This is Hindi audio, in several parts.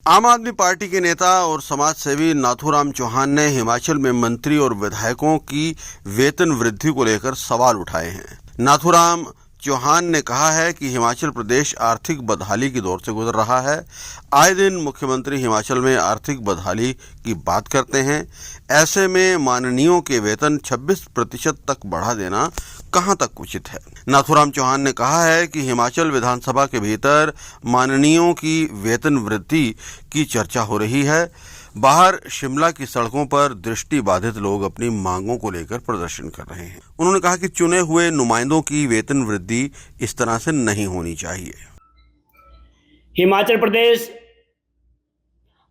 आम आदमी पार्टी के नेता और समाज सेवी नाथूराम चौहान ने हिमाचल में मंत्री और विधायकों की वेतन वृद्धि को लेकर सवाल उठाए हैं। नाथूराम चौहान ने कहा है कि हिमाचल प्रदेश आर्थिक बदहाली की दौर से गुजर रहा है। आए दिन मुख्यमंत्री हिमाचल में आर्थिक बदहाली की बात करते हैं। ऐसे में माननीयों के वेतन 26% तक बढ़ा देना कहां तक उचित है। नाथूराम चौहान ने कहा है कि हिमाचल विधानसभा के भीतर माननीयों की वेतन वृद्धि की चर्चा हो रही है। बाहर शिमला की सड़कों पर दृष्टि बाधित लोग अपनी मांगों को लेकर प्रदर्शन कर रहे हैं। उन्होंने कहा कि चुने हुए नुमाइंदों की वेतन वृद्धि इस तरह से नहीं होनी चाहिए। हिमाचल प्रदेश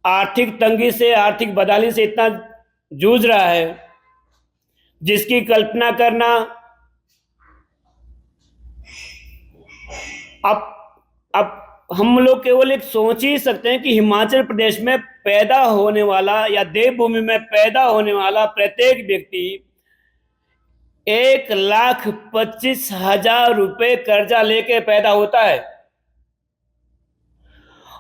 आर्थिक तंगी से, आर्थिक बदहाली से इतना जूझ रहा है जिसकी कल्पना करना अब हम लोग केवल एक सोच ही सकते हैं कि हिमाचल प्रदेश में पैदा होने वाला या देवभूमि में पैदा होने वाला प्रत्येक व्यक्ति 1,25,000 रुपए कर्जा लेके पैदा होता है।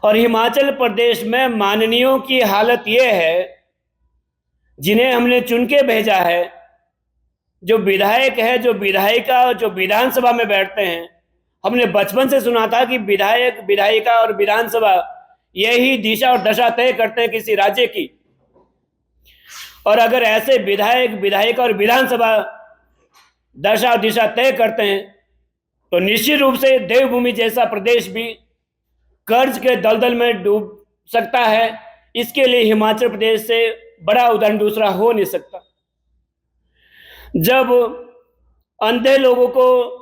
और हिमाचल प्रदेश में माननीयों की हालत यह है, जिन्हें हमने चुन के भेजा है, जो विधायक है, जो विधायिका, जो विधानसभा में बैठते हैं। हमने बचपन से सुना था कि विधायक, विधायिका और विधानसभा यही दिशा और दशा तय करते हैं किसी राज्य की। और अगर ऐसे विधायक, विधायिका और विधानसभा दशा और दिशा तय करते हैं तो निश्चित रूप से देवभूमि जैसा प्रदेश भी कर्ज के दलदल में डूब सकता है। इसके लिए हिमाचल प्रदेश से बड़ा उदाहरण दूसरा हो नहीं सकता। जब अंधे लोगों को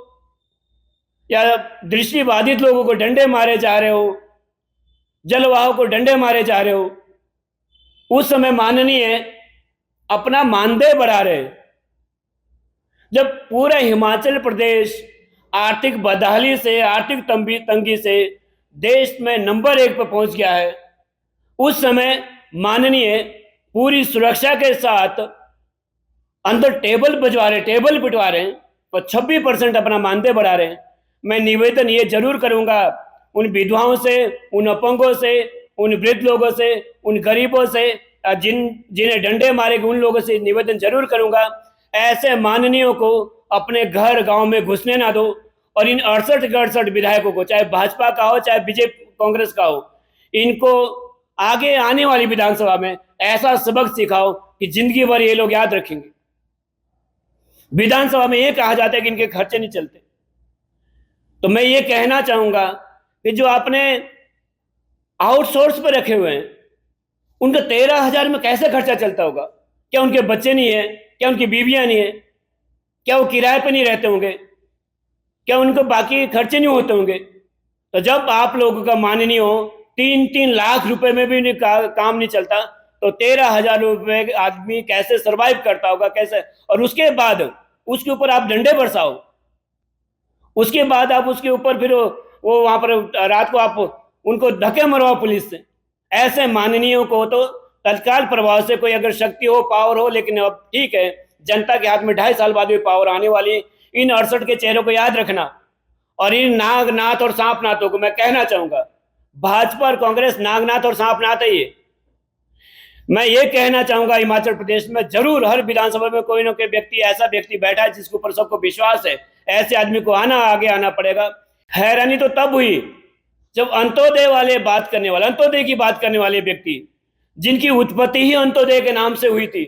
या दृष्टिबाधित लोगों को डंडे मारे जा रहे हो, जलवाहु को डंडे मारे जा रहे हो, उस समय माननीय अपना मानदेय बढ़ा रहे। जब पूरा हिमाचल प्रदेश आर्थिक बदहाली से, आर्थिक तंगी से देश में नंबर 1 पर पहुंच गया है, उस समय माननीय पूरी सुरक्षा के साथ अंदर टेबल पिटवा रहे हैं और 26% अपना मानदेय बढ़ा रहे हैं। मैं निवेदन ये जरूर करूंगा उन विधवाओं से, उन अपंगों से, उन वृद्ध लोगों से, उन गरीबों से, जिन्हें डंडे मारे उन लोगों से निवेदन जरूर करूंगा, ऐसे माननीयों को अपने घर गांव में घुसने ना दो। और इन 68 विधायकों को, चाहे भाजपा का हो चाहे बीजेपी कांग्रेस का हो, इनको आगे आने वाली विधानसभा में ऐसा सबक सिखाओ कि जिंदगी भर ये लोग याद रखेंगे। विधानसभा में ये कहा जाता है कि इनके खर्चे नहीं चलते। तो मैं ये कहना चाहूंगा कि जो आपने आउटसोर्स पर रखे हुए हैं, उनका 13,000 में कैसे खर्चा चलता होगा? क्या उनके बच्चे नहीं है? क्या उनकी बीवियां नहीं है? क्या वो किराए पर नहीं रहते होंगे? क्या उनको बाकी खर्चे नहीं होते होंगे? तो जब आप लोगों का माननीय हो 3-3 लाख रुपए में भी काम नहीं चलता, तो 13,000 रुपए आदमी कैसे सरवाइव करता होगा, कैसे? और उसके बाद उसके ऊपर आप डंडे बरसाओ, उसके बाद आप उसके ऊपर फिर वो वहां पर रात को आप उनको धक्के मरवाओ पुलिस से। ऐसे माननीयों को तो तत्काल प्रभाव से कोई अगर शक्ति हो, पावर हो, लेकिन अब ठीक है, जनता के हाथ में 2.5 साल बाद भी पावर आने वाली। इन 68 के चेहरों को याद रखना। और इन नागनाथ और सांपनाथों को मैं कहना चाहूंगा, भाजपा और कांग्रेस नागनाथ और सांपनाथ है। ये मैं ये कहना चाहूंगा, हिमाचल प्रदेश में जरूर हर विधानसभा में कोई ना कोई व्यक्ति, ऐसा व्यक्ति बैठा है जिसके ऊपर सबको विश्वास है। ऐसे आदमी को आगे आना पड़ेगा। हैरानी तो तब हुई जब अंत्योदय की बात करने वाले व्यक्ति, जिनकी उत्पत्ति ही अंत्योदय के नाम से हुई थी,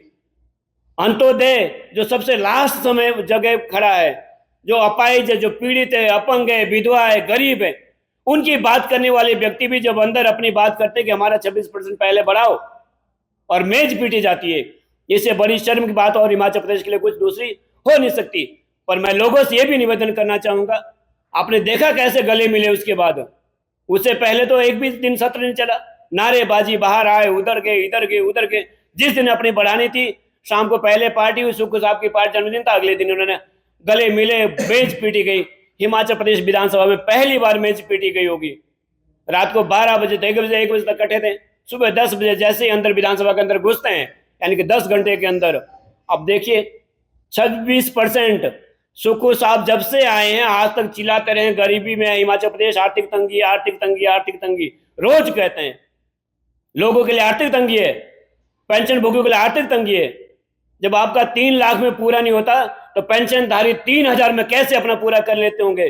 अंत्योदय जो सबसे लास्ट समय जगह खड़ा है, जो अपाहिज है, जो पीड़ित है, अपंग है, विधवा है, गरीब है, उनकी बात करने वाले व्यक्ति भी जब अंदर अपनी बात करते कि हमारा 26% पहले बढ़ाओ, और मेज पीटी जाती है। इससे बड़ी शर्म की बात और हिमाचल प्रदेश के लिए कुछ दूसरी हो नहीं सकती। पर मैं लोगों से यह भी निवेदन करना चाहूंगा, आपने देखा कैसे गले मिले उसके बाद? उससे पहले तो एक भी दिन सत्र नहीं चला, नारेबाजी, बाहर आए, उधर गए, इधर गए, उधर गए। जिस दिन अपनी बढ़ानी थी, शाम को पहले पार्टी हुई, सुक्खू साहब की पार्टी जन्मदिन था, अगले दिन उन्होंने गले मिले, मेज पीटी गई। हिमाचल प्रदेश विधानसभा में पहली बार मेज पीटी गई होगी। रात को 12 बजे, 1 बजे तक कटे थे। सुबह 10 बजे जैसे ही अंदर विधानसभा के अंदर घुसते हैं, यानी कि 10 घंटे के अंदर, अब देखिए 26%। सुक्खू साहब जब से आए हैं आज तक चिल्लाते रहे गरीबी में हिमाचल प्रदेश, आर्थिक तंगी, आर्थिक तंगी, आर्थिक तंगी, रोज कहते हैं। लोगों के लिए आर्थिक तंगी है, पेंशन भोगियों के लिए आर्थिक तंगी है। जब आपका 3 लाख में पूरा नहीं होता तो पेंशनधारी 3,000 में कैसे अपना पूरा कर लेते होंगे।